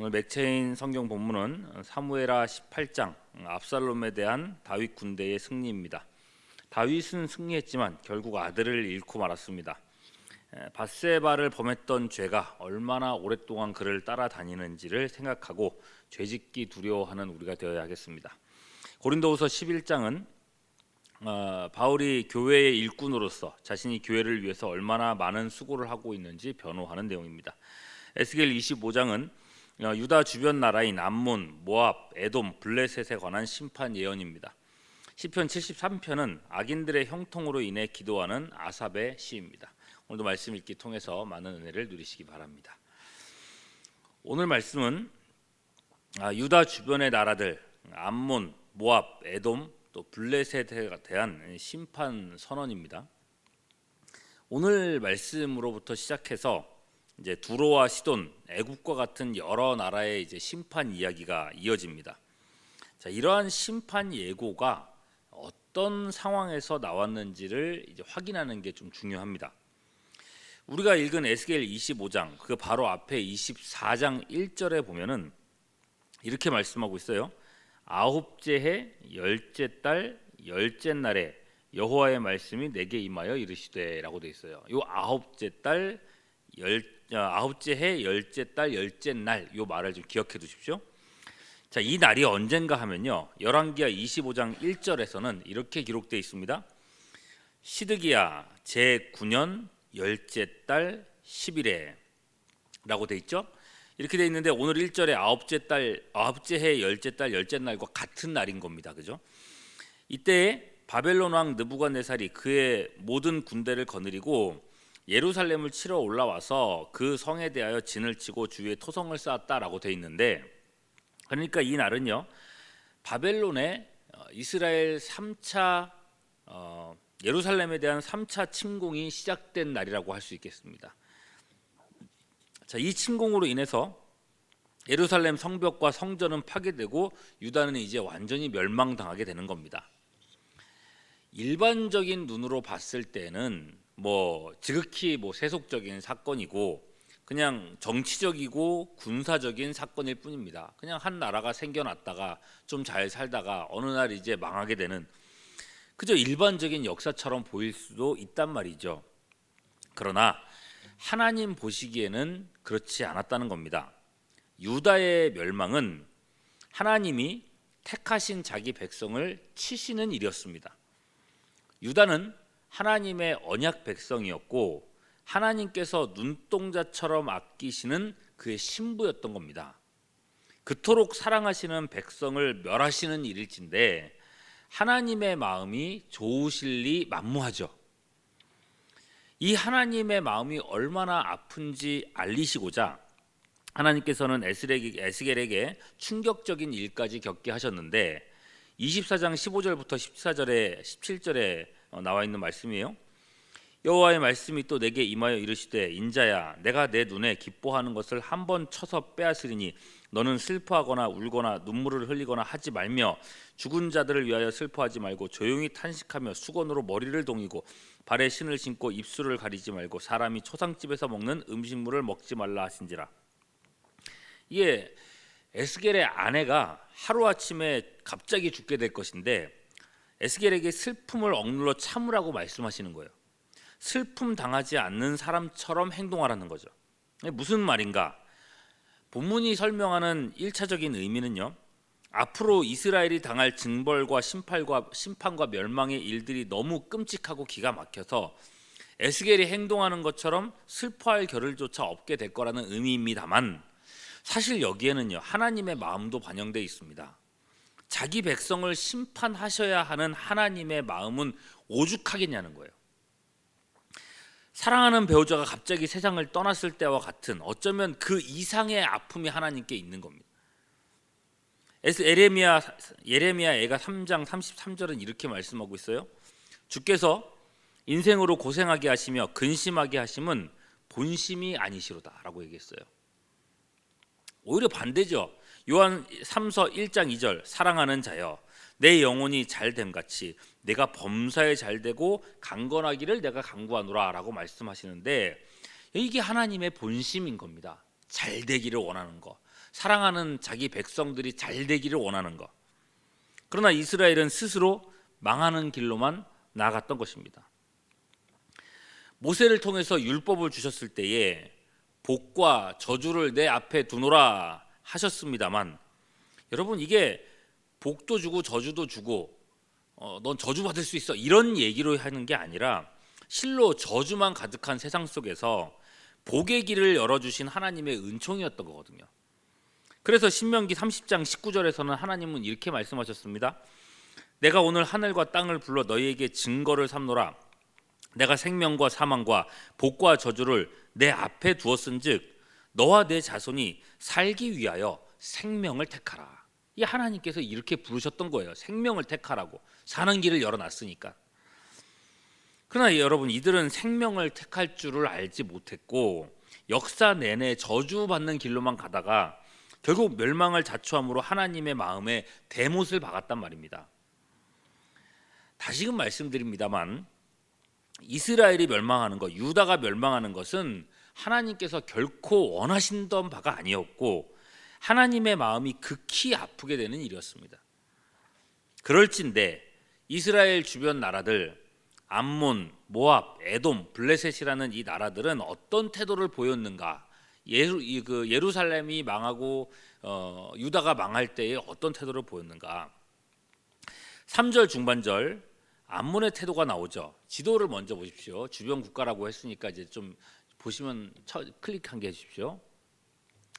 오늘 맥체인 성경 본문은 사무엘하 18장 압살롬에 대한 다윗 군대의 승리입니다. 다윗은 승리했지만 결국 아들을 잃고 말았습니다. 밧세바를 범했던 죄가 얼마나 오랫동안 그를 따라다니는지를 생각하고 죄짓기 두려워하는 우리가 되어야 하겠습니다. 고린도후서 11장은 바울이 교회의 일꾼으로서 자신이 교회를 위해서 얼마나 많은 수고를 하고 있는지 변호하는 내용입니다. 에스겔 25장은 유다 주변 나라인 암몬, 모압, 에돔, 블레셋에 관한 심판 예언입니다. 시편 73편은 악인들의 형통으로 인해 기도하는 아삽의 시입니다. 오늘도 말씀 읽기 통해서 많은 은혜를 누리시기 바랍니다. 오늘 말씀은 유다 주변의 나라들 암몬, 모압, 에돔, 또 블레셋에 대한 심판 선언입니다. 오늘 말씀으로부터 시작해서 이제 두로와 시돈, 애굽과 같은 여러 나라의 이제 심판 이야기가 이어집니다. 자, 이러한 심판 예고가 어떤 상황에서 나왔는지를 이제 확인하는 게 좀 중요합니다. 우리가 읽은 에스겔 25장 그 바로 앞에 24장 1절에 보면은 이렇게 말씀하고 있어요. 아홉째 해 열째 달 열째 날에 여호와의 말씀이 내게 임하여 이르시되라고 되어 있어요. 요 아홉째 해 열째 달 열째 날 요 말을 좀 기억해 두십시오. 자, 이 날이 언젠가 하면요. 열왕기하 25장 1절에서는 이렇게 기록되어 있습니다. 시드기야 제9년 열째 달 10일에 라고 되어 있죠. 이렇게 되어 있는데 오늘 1절에 아홉째 해 열째 달 열째 날과 같은 날인 겁니다. 그죠? 이때 바벨론 왕 느부갓네살이 그의 모든 군대를 거느리고 예루살렘을 치러 올라와서 그 성에 대하여 진을 치고 주위에 토성을 쌓았다라고 되어 있는데, 그러니까 이 날은요 바벨론의 이스라엘 3차 예루살렘에 대한 3차 침공이 시작된 날이라고 할 수 있겠습니다. 자, 이 침공으로 인해서 예루살렘 성벽과 성전은 파괴되고 유다는 이제 완전히 멸망당하게 되는 겁니다. 일반적인 눈으로 봤을 때는 지극히 세속적인 사건이고 그냥 정치적이고 군사적인 사건일 뿐입니다. 그냥 한 나라가 생겨났다가 좀 잘 살다가 어느 날 이제 망하게 되는 그저 일반적인 역사처럼 보일 수도 있단 말이죠. 그러나 하나님 보시기에는 그렇지 않았다는 겁니다. 유다의 멸망은 하나님이 택하신 자기 백성을 치시는 일이었습니다. 유다는 하나님의 언약 백성이었고 하나님께서 눈동자처럼 아끼시는 그의 신부였던 겁니다. 그토록 사랑하시는 백성을 멸하시는 일일진데 하나님의 마음이 좋으실 리 만무하죠. 이 하나님의 마음이 얼마나 아픈지 알리시고자 하나님께서는 에스겔에게 충격적인 일까지 겪게 하셨는데 24장 15절부터 14절에 17절에 나와 있는 말씀이에요. 여호와의 말씀이 또 내게 임하여 이르시되 인자야 내가 내 눈에 기뻐하는 것을 한번 쳐서 빼앗으리니 너는 슬퍼하거나 울거나 눈물을 흘리거나 하지 말며 죽은 자들을 위하여 슬퍼하지 말고 조용히 탄식하며 수건으로 머리를 동이고 발에 신을 신고 입술을 가리지 말고 사람이 초상집에서 먹는 음식물을 먹지 말라 하신지라. 이게 에스겔의 아내가 하루아침에 갑자기 죽게 될 것인데 에스겔에게 슬픔을 억눌러 참으라고 말씀하시는 거예요. 슬픔 당하지 않는 사람처럼 행동하라는 거죠. 무슨 말인가? 본문이 설명하는 1차적인 의미는요. 앞으로 이스라엘이 당할 징벌과 심판과 멸망의 일들이 너무 끔찍하고 기가 막혀서 에스겔이 행동하는 것처럼 슬퍼할 겨를조차 없게 될 거라는 의미입니다만 사실 여기에는요 하나님의 마음도 반영되어 있습니다. 자기 백성을 심판하셔야 하는 하나님의 마음은 오죽하겠냐는 거예요. 사랑하는 배우자가 갑자기 세상을 떠났을 때와 같은 어쩌면 그 이상의 아픔이 하나님께 있는 겁니다. 예레미야애가 3장 33절은 이렇게 말씀하고 있어요. 주께서 인생으로 고생하게 하시며 근심하게 하심은 본심이 아니시로다 라고 얘기했어요. 오히려 반대죠. 요한 3서 1장 2절 사랑하는 자여 내 영혼이 잘됨같이 내가 범사에 잘되고 강건하기를 내가 간구하노라 라고 말씀하시는데 이게 하나님의 본심인 겁니다. 잘되기를 원하는 거, 사랑하는 자기 백성들이 잘 되기를 원하는 것. 그러나 이스라엘은 스스로 망하는 길로만 나아갔던 것입니다. 모세를 통해서 율법을 주셨을 때에 복과 저주를 내 앞에 두노라 하셨습니다만, 여러분, 이게 복도 주고 저주도 주고 넌 저주받을 수 있어 이런 얘기로 하는 게 아니라 실로 저주만 가득한 세상 속에서 복의 길을 열어주신 하나님의 은총이었던 거거든요. 그래서 신명기 30장 19절에서는 하나님은 이렇게 말씀하셨습니다. 내가 오늘 하늘과 땅을 불러 너희에게 증거를 삼노라. 내가 생명과 사망과 복과 저주를 내 앞에 두었은즉 너와 내 자손이 살기 위하여 생명을 택하라. 이 하나님께서 이렇게 부르셨던 거예요. 생명을 택하라고. 사는 길을 열어놨으니까. 그러나 여러분, 이들은 생명을 택할 줄을 알지 못했고 역사 내내 저주받는 길로만 가다가 결국 멸망을 자초함으로 하나님의 마음에 대못을 박았단 말입니다. 다시금 말씀드립니다만 이스라엘이 멸망하는 것, 유다가 멸망하는 것은 하나님께서 결코 원하시던 바가 아니었고 하나님의 마음이 극히 아프게 되는 일이었습니다. 그럴진데 이스라엘 주변 나라들 암몬, 모압, 에돔, 블레셋이라는 이 나라들은 어떤 태도를 보였는가? 예루살렘이 망하고 유다가 망할 때에 어떤 태도를 보였는가? 3절 중반절 암몬의 태도가 나오죠. 지도를 먼저 보십시오. 주변 국가라고 했으니까 이제 좀 보시면 클릭한 게 해주십시오.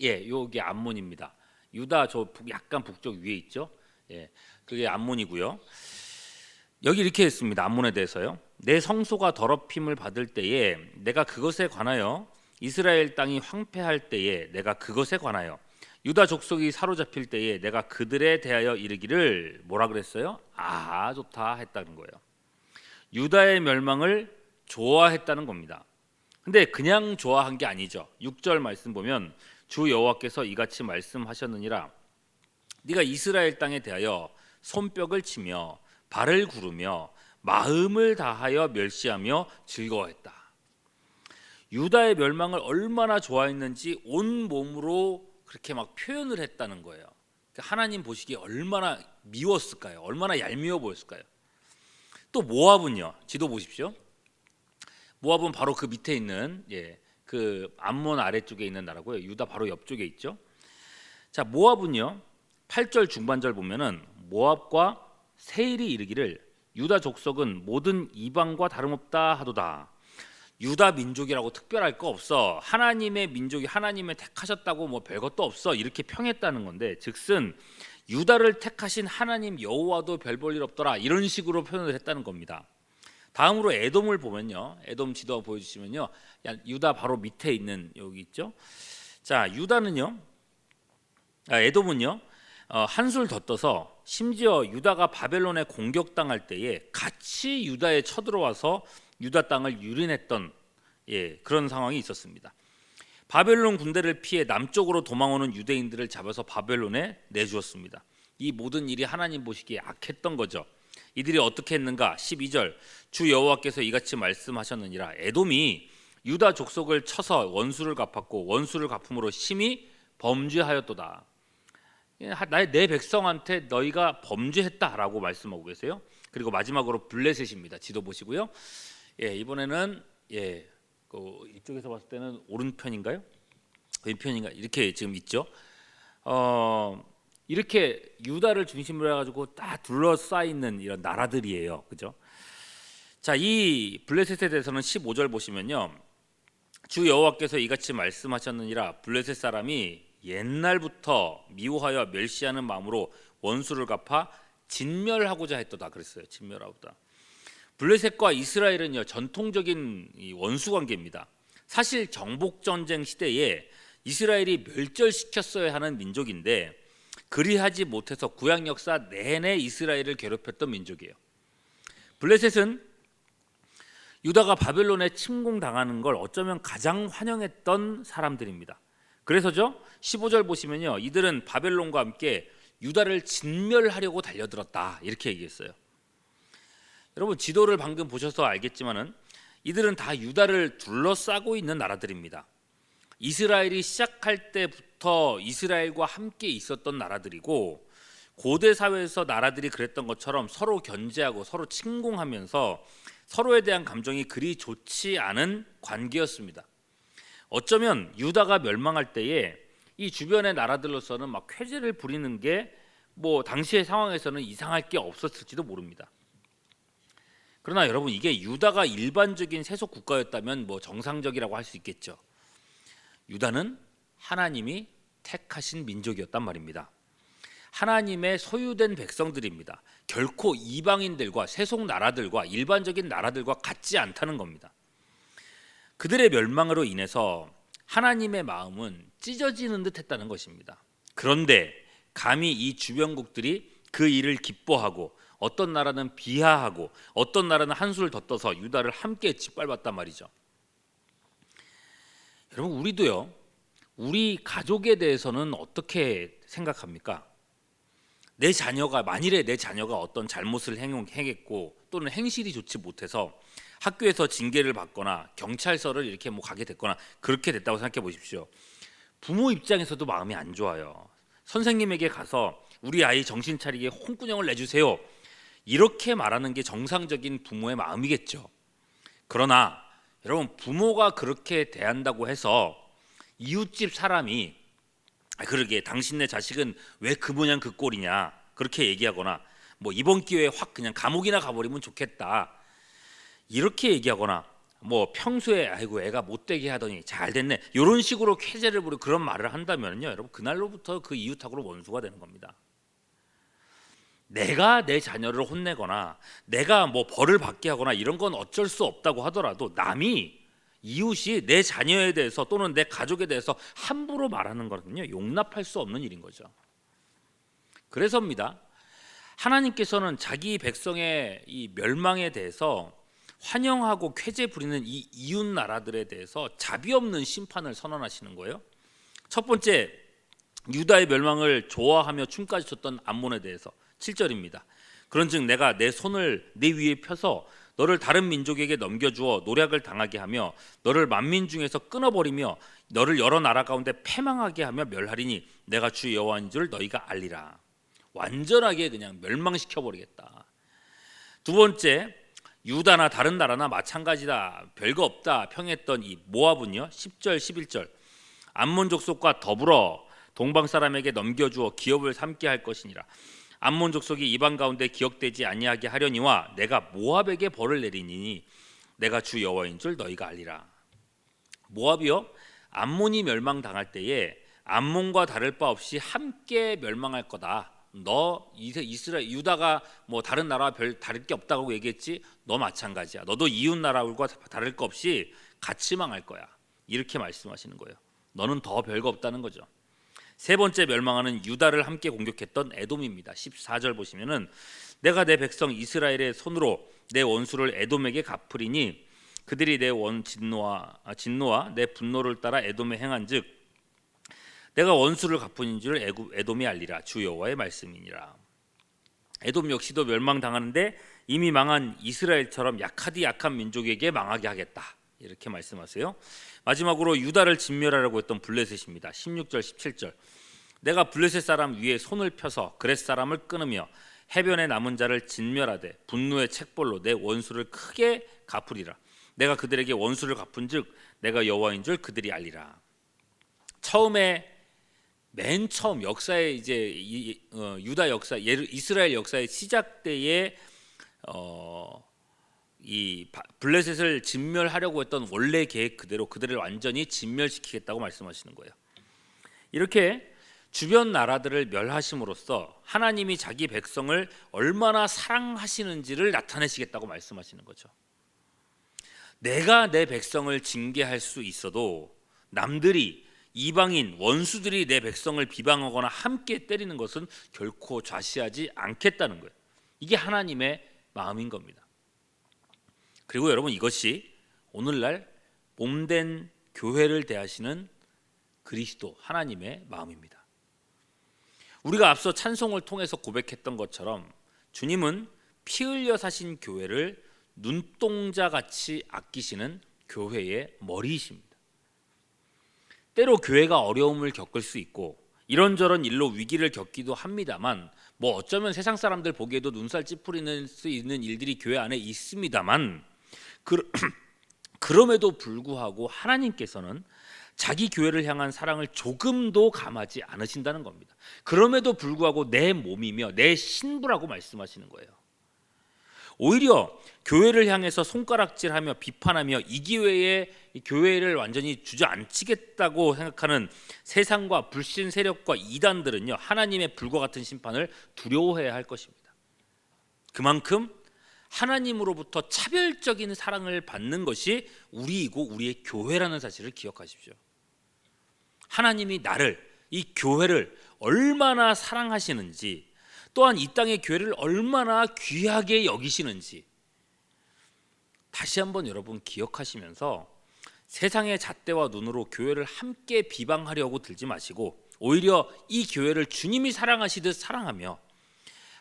예, 여기 암몬입니다. 유다 저 약간 북쪽 위에 있죠. 예, 그게 암몬이고요. 여기 이렇게 했습니다. 암몬에 대해서요. 내 성소가 더럽힘을 받을 때에 내가 그것에 관하여 이스라엘 땅이 황폐할 때에 내가 그것에 관하여 유다 족속이 사로잡힐 때에 내가 그들에 대하여 이르기를 뭐라 그랬어요? 아, 좋다 했다는 거예요. 유다의 멸망을 좋아했다는 겁니다. 근데 그냥 좋아한 게 아니죠. 6절 말씀 보면 주 여호와께서 이같이 말씀하셨느니라. 네가 이스라엘 땅에 대하여 손뼉을 치며 발을 구르며 마음을 다하여 멸시하며 즐거워했다. 유다의 멸망을 얼마나 좋아했는지 온 몸으로 그렇게 막 표현을 했다는 거예요. 하나님 보시기에 얼마나 미웠을까요? 얼마나 얄미워 보였을까요? 또 모압은요. 지도 보십시오. 모압은 바로 그 밑에 있는 그 암몬 아래쪽에 있는 나라고요. 유다 바로 옆쪽에 있죠. 자, 모압은요. 8절 중반절 보면은 모압과 세일이 이르기를 유다 족속은 모든 이방과 다름없다 하도다. 유다 민족이라고 특별할 거 없어. 하나님의 민족이 하나님을 택하셨다고 뭐 별것도 없어. 이렇게 평했다는 건데, 즉슨 유다를 택하신 하나님 여호와도 별 볼 일 없더라. 이런 식으로 표현을 했다는 겁니다. 다음으로 에돔을 보면요. 에돔 지도 보여주시면요. 유다 바로 밑에 있는 여기 있죠. 자, 에돔은요. 한술 더 떠서 심지어 유다가 바벨론에 공격당할 때에 같이 유다에 쳐들어와서 유다 땅을 유린했던 그런 상황이 있었습니다. 바벨론 군대를 피해 남쪽으로 도망오는 유대인들을 잡아서 바벨론에 내주었습니다. 이 모든 일이 하나님 보시기에 악했던 거죠. 이들이 어떻게 했는가? 12절 주 여호와께서 이같이 말씀하셨느니라. 에돔이 유다 족속을 쳐서 원수를 갚았고 원수를 갚음으로 심히 범죄하였도다. 내 백성한테 너희가 범죄했다라고 말씀하고 계세요. 그리고 마지막으로 블레셋입니다. 지도 보시고요. 이번에는 이쪽에서 봤을 때는 오른편인가요? 왼편인가? 이렇게 지금 있죠. 이렇게 유다를 중심으로 해가지고 다 둘러싸여 있는 이런 나라들이에요. 그죠? 자, 이 블레셋에 대해서는 15절 보시면요. 주 여호와께서 이같이 말씀하셨느니라. 블레셋 사람이 옛날부터 미워하여 멸시하는 마음으로 원수를 갚아 진멸하고자 했도다 그랬어요. 진멸하고다. 블레셋과 이스라엘은요 전통적인 원수 관계입니다. 사실 정복 전쟁 시대에 이스라엘이 멸절시켰어야 하는 민족인데 그리하지 못해서 구약 역사 내내 이스라엘을 괴롭혔던 민족이에요. 블레셋은 유다가 바벨론에 침공당하는 걸 어쩌면 가장 환영했던 사람들입니다. 그래서죠 15절 보시면요 이들은 바벨론과 함께 유다를 진멸하려고 달려들었다 이렇게 얘기했어요. 여러분 지도를 방금 보셔서 알겠지만은 이들은 다 유다를 둘러싸고 있는 나라들입니다. 이스라엘이 시작할 때부터 이스라엘과 함께 있었던 나라들이고, 고대 사회에서 나라들이 그랬던 것처럼 서로 견제하고 서로 침공하면서 서로에 대한 감정이 그리 좋지 않은 관계였습니다. 어쩌면 유다가 멸망할 때에 이 주변의 나라들로서는 막 쾌재를 부리는 게 뭐 당시의 상황에서는 이상할 게 없었을지도 모릅니다. 그러나 여러분, 이게 유다가 일반적인 세속 국가였다면 뭐 정상적이라고 할 수 있겠죠. 유다는 하나님이 택하신 민족이었단 말입니다. 하나님의 소유된 백성들입니다. 결코 이방인들과 세속 나라들과 일반적인 나라들과 같지 않다는 겁니다. 그들의 멸망으로 인해서 하나님의 마음은 찢어지는 듯 했다는 것입니다. 그런데 감히 이 주변국들이 그 일을 기뻐하고, 어떤 나라는 비하하고, 어떤 나라는 한수를 더 떠서 유다를 함께 짓밟았단 말이죠. 여러분, 우리도요, 우리 가족에 대해서는 어떻게 생각합니까? 만일에 내 자녀가 어떤 잘못을 행했고 또는 행실이 좋지 못해서 학교에서 징계를 받거나 경찰서를 이렇게 뭐 가게 됐거나 그렇게 됐다고 생각해 보십시오. 부모 입장에서도 마음이 안 좋아요. 선생님에게 가서 우리 아이 정신 차리게 홍군형을 내주세요, 이렇게 말하는 게 정상적인 부모의 마음이겠죠. 그러나 여러분, 부모가 그렇게 대한다고 해서 이웃집 사람이 그러게 당신네 자식은 왜 그 모양 그 꼴이냐 그렇게 얘기하거나, 뭐 이번 기회에 확 그냥 감옥이나 가버리면 좋겠다 이렇게 얘기하거나, 뭐 평소에 아이고 애가 못되게 하더니 잘 됐네 이런 식으로 쾌재를 부리고 그런 말을 한다면요, 여러분, 그날로부터 그 이웃하고는 원수가 되는 겁니다. 내가 내 자녀를 혼내거나 내가 뭐 벌을 받게 하거나 이런 건 어쩔 수 없다고 하더라도, 남이 이웃이 내 자녀에 대해서 또는 내 가족에 대해서 함부로 말하는 것은요, 용납할 수 없는 일인 거죠. 그래서입니다. 하나님께서는 자기 백성의 이 멸망에 대해서 환영하고 쾌재 부리는 이 이웃 나라들에 대해서 자비 없는 심판을 선언하시는 거예요. 첫 번째, 유다의 멸망을 좋아하며 춤까지 췄던 암몬에 대해서 7절입니다. 그런즉 내가 내 손을 네 위에 펴서 너를 다른 민족에게 넘겨주어 노략을 당하게 하며 너를 만민 중에서 끊어버리며 너를 여러 나라 가운데 패망하게 하며 멸하리니 내가 주 여호와인 줄 너희가 알리라. 완전하게 그냥 멸망시켜버리겠다. 두 번째, 유다나 다른 나라나 마찬가지다, 별거 없다 평했던 이 모압은요, 10절 11절 암몬 족속과 더불어 동방 사람에게 넘겨주어 기업을 삼게 할 것이니라. 암몬 족속이 이방 가운데 기억되지 아니하게 하려니와 내가 모압에게 벌을 내리니 내가 주 여호와인 줄 너희가 알리라. 모압이요, 암몬이 멸망당할 때에 암몬과 다를 바 없이 함께 멸망할 거다. 너 이스라엘 유다가 뭐 다른 나라와 별 다를 게 없다고 얘기했지, 너 마찬가지야. 너도 이웃 나라들과 다를 거 없이 같이 망할 거야, 이렇게 말씀하시는 거예요. 너는 더 별거 없다는 거죠. 세 번째 멸망하는 유다를 함께 공격했던 에돔입니다. 14절 보시면은 내가 내 백성 이스라엘의 손으로 내 원수를 에돔에게 갚으리니 그들이 내 진노와 내 분노를 따라 에돔에 행한즉 내가 원수를 갚은 줄 에돔이 알리라. 주 여호와의 말씀이니라. 에돔 역시도 멸망당하는데 이미 망한 이스라엘처럼 약하디 약한 민족에게 망하게 하겠다, 이렇게 말씀하세요. 마지막으로 유다를 진멸하려고 했던 블레셋입니다. 16절 17절 내가 블레셋 사람 위에 손을 펴서 그렛 사람을 끊으며 해변에 남은 자를 진멸하되 분노의 책벌로 내 원수를 크게 갚으리라. 내가 그들에게 원수를 갚은즉 내가 여호와인 줄 그들이 알리라. 맨 처음 역사의 이제 유다 역사, 이스라엘 역사의 시작 때에 이 블레셋을 진멸하려고 했던 원래 계획 그대로 그들을 완전히 진멸시키겠다고 말씀하시는 거예요. 이렇게 주변 나라들을 멸하심으로써 하나님이 자기 백성을 얼마나 사랑하시는지를 나타내시겠다고 말씀하시는 거죠. 내가 내 백성을 징계할 수 있어도 남들이, 이방인 원수들이 내 백성을 비방하거나 함께 때리는 것은 결코 좌시하지 않겠다는 거예요. 이게 하나님의 마음인 겁니다. 그리고 여러분, 이것이 오늘날 몸된 교회를 대하시는 그리스도 하나님의 마음입니다. 우리가 앞서 찬송을 통해서 고백했던 것처럼 주님은 피 흘려 사신 교회를 눈동자같이 아끼시는 교회의 머리이십니다. 때로 교회가 어려움을 겪을 수 있고 이런저런 일로 위기를 겪기도 합니다만, 뭐 어쩌면 세상 사람들 보기에도 눈살 찌푸리는 수 있는 일들이 교회 안에 있습니다만, 그럼에도 불구하고 하나님께서는 자기 교회를 향한 사랑을 조금도 감하지 않으신다는 겁니다. 그럼에도 불구하고 내 몸이며 내 신부라고 말씀하시는 거예요. 오히려 교회를 향해서 손가락질하며 비판하며 이 기회에 교회를 완전히 주저앉히겠다고 생각하는 세상과 불신 세력과 이단들은요, 하나님의 불과 같은 심판을 두려워해야 할 것입니다. 그만큼 하나님으로부터 차별적인 사랑을 받는 것이 우리이고 우리의 교회라는 사실을 기억하십시오. 하나님이 나를, 이 교회를 얼마나 사랑하시는지, 또한 이 땅의 교회를 얼마나 귀하게 여기시는지 다시 한번 여러분 기억하시면서 세상의 잣대와 눈으로 교회를 함께 비방하려고 들지 마시고, 오히려 이 교회를 주님이 사랑하시듯 사랑하며,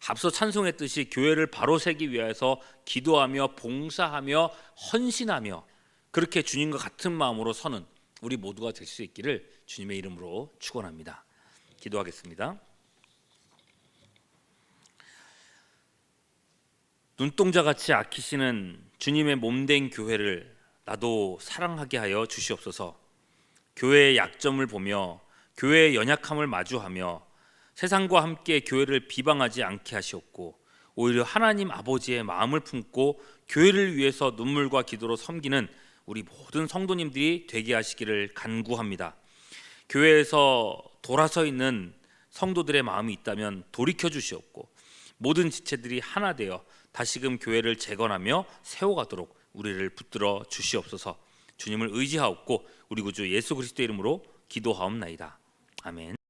앞서 찬송했듯이 교회를 바로 세기 위해서 기도하며 봉사하며 헌신하며 그렇게 주님과 같은 마음으로 서는 우리 모두가 될 수 있기를 주님의 이름으로 축원합니다. 기도하겠습니다. 눈동자같이 아끼시는 주님의 몸된 교회를 나도 사랑하게 하여 주시옵소서. 교회의 약점을 보며 교회의 연약함을 마주하며 세상과 함께 교회를 비방하지 않게 하시옵고, 오히려 하나님 아버지의 마음을 품고 교회를 위해서 눈물과 기도로 섬기는 우리 모든 성도님들이 되게 하시기를 간구합니다. 교회에서 돌아서 있는 성도들의 마음이 있다면 돌이켜 주시옵고, 모든 지체들이 하나 되어 다시금 교회를 재건하며 세워가도록 우리를 붙들어 주시옵소서. 주님을 의지하옵고 우리 구주 예수 그리스도의 이름으로 기도하옵나이다. 아멘.